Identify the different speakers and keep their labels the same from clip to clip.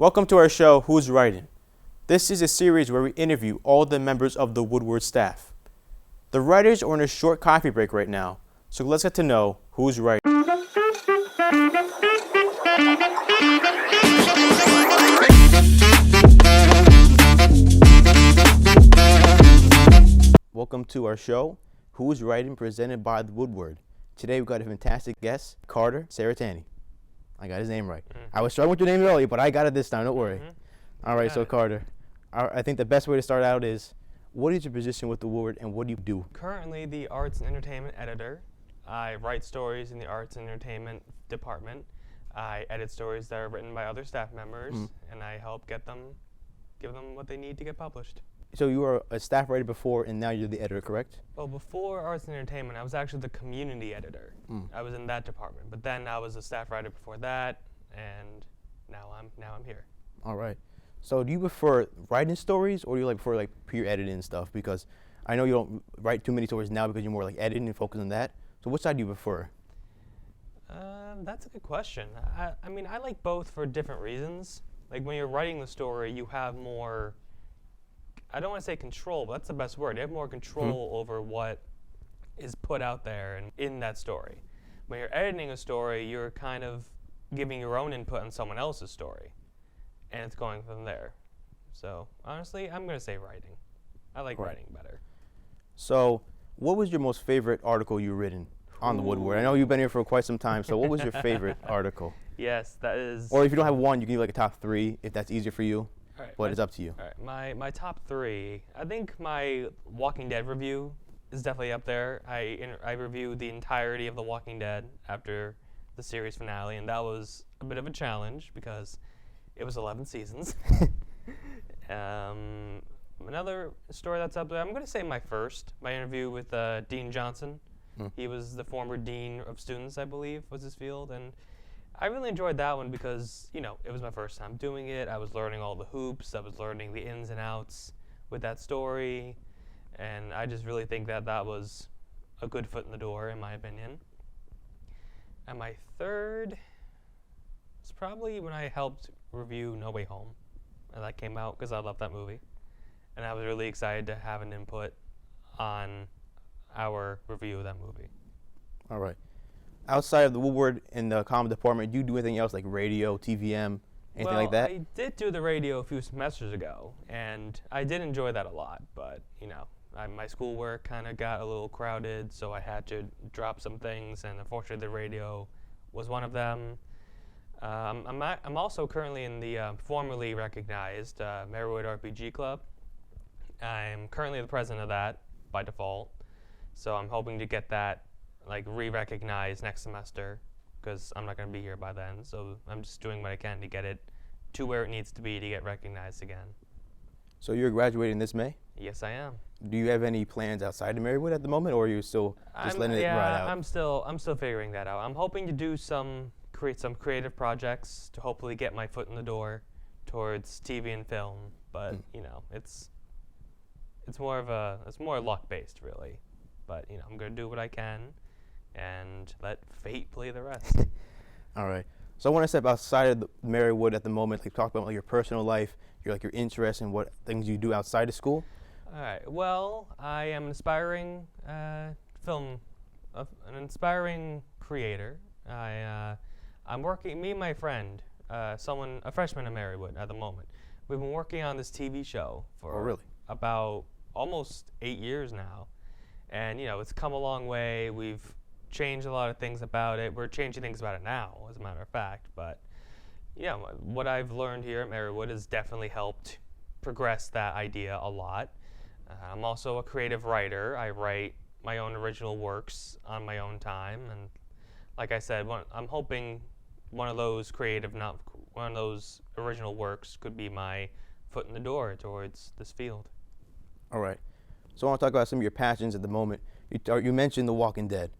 Speaker 1: Welcome to our show, Who's Writing? This is a series where we interview all the members of the Woodward staff. The writers are on a short coffee break right now, so let's get to know who's writing. Welcome to our show, Who's Writing, presented by the Woodward. Today we've got a fantastic guest, Carter Cerretani. I got his name right. I was struggling with your name earlier, but I got it this time, don't worry. All right, so Carter, I think the best way to start out is, what is your position with the Woodward and what do you do?
Speaker 2: Currently the Arts and Entertainment Editor. I write stories in the Arts and Entertainment Department. I edit stories that are written by other staff members, and I help give them what they need to get published.
Speaker 1: So you were a staff writer before, and now you're the editor, correct?
Speaker 2: Well, before Arts and Entertainment, I was actually the community editor. I was in that department, but then I was a staff writer before that, and now I'm here.
Speaker 1: All right. So do you prefer writing stories, or do you prefer pure editing and stuff? Because I know you don't write too many stories now because you're more editing and focus on that. So which side do you prefer?
Speaker 2: That's a good question. I mean, I like both for different reasons. Like when you're writing the story, you have more, I don't want to say control, but that's the best word. You have more control over what is put out there and in that story. When you're editing a story, you're kind of giving your own input on someone else's story, and it's going from there. So honestly, I'm going to say writing. I like writing better.
Speaker 1: So what was your most favorite article you've written on the Woodward? I know you've been here for quite some time, so what was your favorite article?
Speaker 2: Yes, that is...
Speaker 1: Or if you don't have one, you can give a top three, if that's easier for you.
Speaker 2: All right,
Speaker 1: but it's up to you.
Speaker 2: All right, my top three. I think my Walking Dead review is definitely up there. I reviewed the entirety of The Walking Dead after the series finale, and that was a bit of a challenge because it was 11 seasons. Another story that's up there, I'm going to say my interview with Dean Johnson. He was the former dean of students, I believe, was his field, and I really enjoyed that one because, it was my first time doing it. I was learning all the hoops. I was learning the ins and outs with that story. And I just really think that that was a good foot in the door, in my opinion. And my third is probably when I helped review No Way Home. And that came out because I love that movie. And I was really excited to have an input on our review of that movie.
Speaker 1: All right. Outside of the Woodward and the comm department, do you do anything else like radio, TVM, anything like that?
Speaker 2: I did do the radio a few semesters ago, and I did enjoy that a lot. But my schoolwork kind of got a little crowded, so I had to drop some things, and unfortunately, the radio was one of them. I'm also currently in the formerly recognized Marywood RPG Club. I'm currently the president of that by default, so I'm hoping to get that re-recognized next semester because I'm not going to be here by then. So I'm just doing what I can to get it to where it needs to be to get recognized again.
Speaker 1: So you're graduating this May?
Speaker 2: Yes, I am.
Speaker 1: Do you have any plans outside of Marywood at the moment, or are you still just letting it ride out?
Speaker 2: I'm still figuring that out. I'm hoping to do create some creative projects to hopefully get my foot in the door towards TV and film. But it's more luck based really. But I'm going to do what I can and let fate play the rest.
Speaker 1: All right. So I want to step outside of Marywood at the moment, talk about your personal life, your interests and what things you do outside of school.
Speaker 2: All right. Well, I am an aspiring an aspiring creator. I'm working. Me and my friend, a freshman in Marywood at the moment. We've been working on this TV show for about almost 8 years now, and it's come a long way. We've changed a lot of things about it. We're changing things about it now, as a matter of fact. But what I've learned here at Marywood has definitely helped progress that idea a lot. I'm also a creative writer. I write my own original works on my own time, and like I said, I'm hoping one of those original works could be my foot in the door towards this field.
Speaker 1: All right. So I want to talk about some of your passions at the moment. You mentioned The Walking Dead.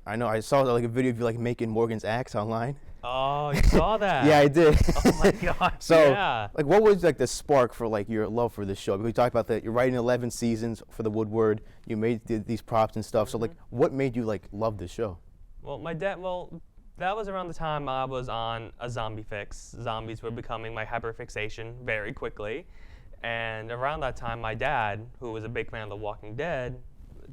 Speaker 1: I know I saw a video of you making Morgan's axe online.
Speaker 2: Oh, you saw that?
Speaker 1: Yeah, I did.
Speaker 2: Oh my God.
Speaker 1: So, what was the spark for your love for this show? Because we talked about that you're writing 11 seasons for the Woodward. You made these props and stuff. So what made you love this show?
Speaker 2: Well, That was around the time I was on a zombie fix. Zombies were becoming my hyperfixation very quickly. And around that time, my dad, who was a big fan of The Walking Dead,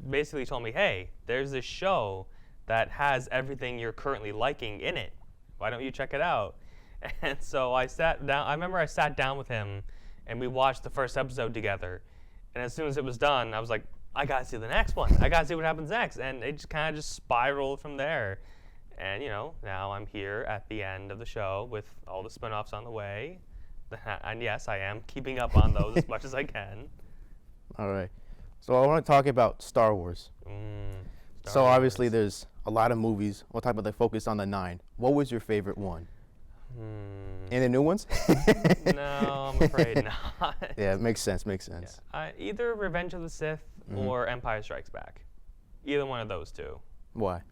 Speaker 2: basically told me, hey, there's this show that has everything you're currently liking in it. Why don't you check it out? And so I sat down. I remember I sat down with him, and we watched the first episode together. And as soon as it was done, I was like, I got to see the next one. I got to see what happens next. And it just kind of just spiraled from there. And, now I'm here at the end of the show with all the spinoffs on the way. And yes, I am keeping up on those as much as I can.
Speaker 1: All right. So I want to talk about Star Wars. So obviously there's a lot of movies. We'll talk about the focus on the 9. What was your favorite one? And the new ones?
Speaker 2: No, I'm afraid not.
Speaker 1: Yeah, it makes sense.
Speaker 2: Yeah. Either Revenge of the Sith or Empire Strikes Back. Either one of those two.
Speaker 1: Why?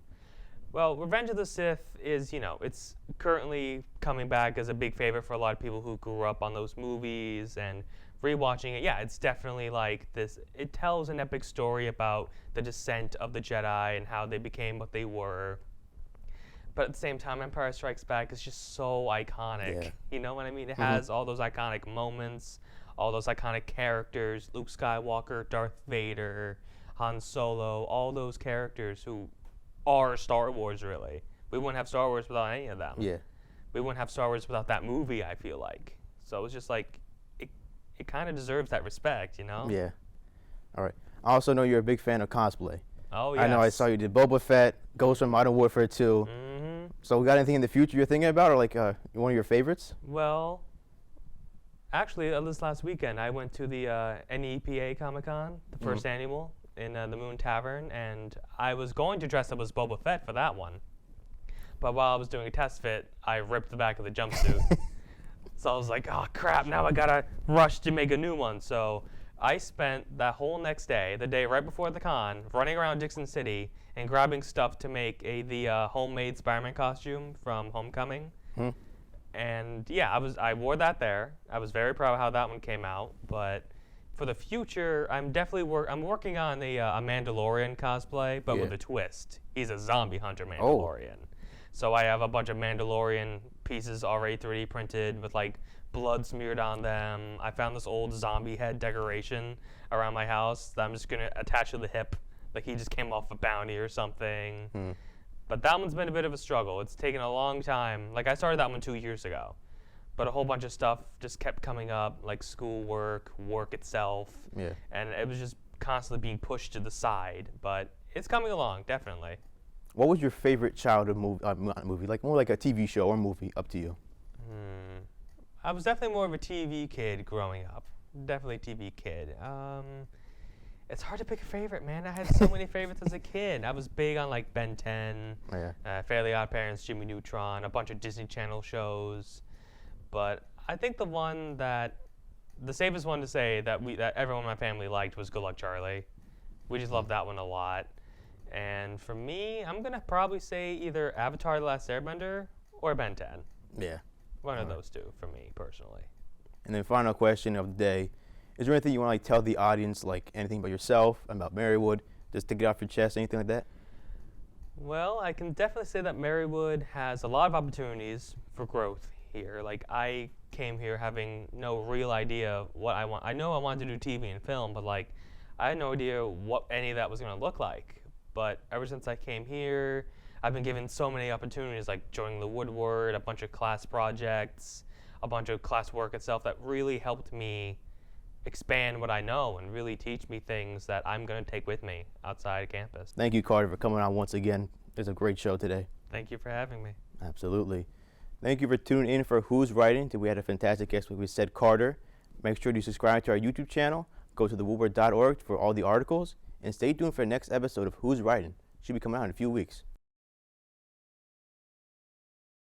Speaker 2: Well, Revenge of the Sith is, it's currently coming back as a big favorite for a lot of people who grew up on those movies and rewatching it. Yeah, it's definitely like this. It tells an epic story about the descent of the Jedi and how they became what they were. But at the same time, Empire Strikes Back is just so iconic.
Speaker 1: Yeah.
Speaker 2: You know what I mean? It has all those iconic moments, all those iconic characters, Luke Skywalker, Darth Vader, Han Solo, all those characters who are Star Wars, really. We wouldn't have Star Wars without any of them.
Speaker 1: Yeah.
Speaker 2: We wouldn't have Star Wars without that movie, I feel like. So it's just like, it kind of deserves that respect,
Speaker 1: Yeah. All right. I also know you're a big fan of cosplay.
Speaker 2: Oh, yes.
Speaker 1: I know I saw you did Boba Fett, Ghost from Modern Warfare 2. So we got anything in the future you're thinking about, or like one of your favorites?
Speaker 2: Well, actually, this last weekend, I went to the NEPA Comic-Con, the first annual, in the Moon Tavern, and I was going to dress up as Boba Fett for that one. But while I was doing a test fit, I ripped the back of the jumpsuit. So I was like, oh, crap, now I got to rush to make a new one. So I spent that whole next day, the day right before the con, running around Dixon City and grabbing stuff to make the homemade Spider-Man costume from Homecoming. And yeah, I wore that there. I was very proud of how that one came out. But for the future, I'm definitely I'm working on a Mandalorian cosplay, but with a twist. He's a zombie hunter Mandalorian. So I have a bunch of Mandalorian pieces already 3D printed with like blood smeared on them. I found this old zombie head decoration around my house that I'm just gonna attach to the hip, like he just came off a bounty or something. But that one's been a bit of a struggle. It's taken a long time. Like I started that one 2 years ago, but a whole bunch of stuff just kept coming up, like schoolwork, work itself, and it was just constantly being pushed to the side. But it's coming along, definitely.
Speaker 1: What was your favorite childhood movie? Not movie, like more like a TV show or movie. Up to you.
Speaker 2: I was definitely more of a TV kid growing up. Definitely TV kid. It's hard to pick a favorite, man. I had so many favorites as a kid. I was big on like Ben 10, Fairly Odd Parents, Jimmy Neutron, a bunch of Disney Channel shows. But I think the safest one to say that everyone in my family liked was Good Luck Charlie. We just loved that one a lot. And for me, I'm going to probably say either Avatar The Last Airbender or Ben 10.
Speaker 1: Yeah.
Speaker 2: One of those two for me, personally.
Speaker 1: And then final question of the day. Is there anything you want to like tell the audience, like anything about yourself, about Marywood, just to get off your chest, anything like that?
Speaker 2: Well, I can definitely say that Marywood has a lot of opportunities for growth here. Like, I came here having no real idea what I want. I know I wanted to do TV and film, but like, I had no idea what any of that was going to look like. But ever since I came here, I've been given so many opportunities, like joining the Woodward, a bunch of class projects, a bunch of class work itself that really helped me expand what I know and really teach me things that I'm going to take with me outside campus.
Speaker 1: Thank you, Carter, for coming on once again. It was a great show today.
Speaker 2: Thank you for having me.
Speaker 1: Absolutely. Thank you for tuning in for Who's Writing. We had a fantastic guest, like we said, Carter. Make sure to subscribe to our YouTube channel. Go to thewoodward.org for all the articles. And stay tuned for the next episode of Who's Writing. Should be coming out in a few weeks.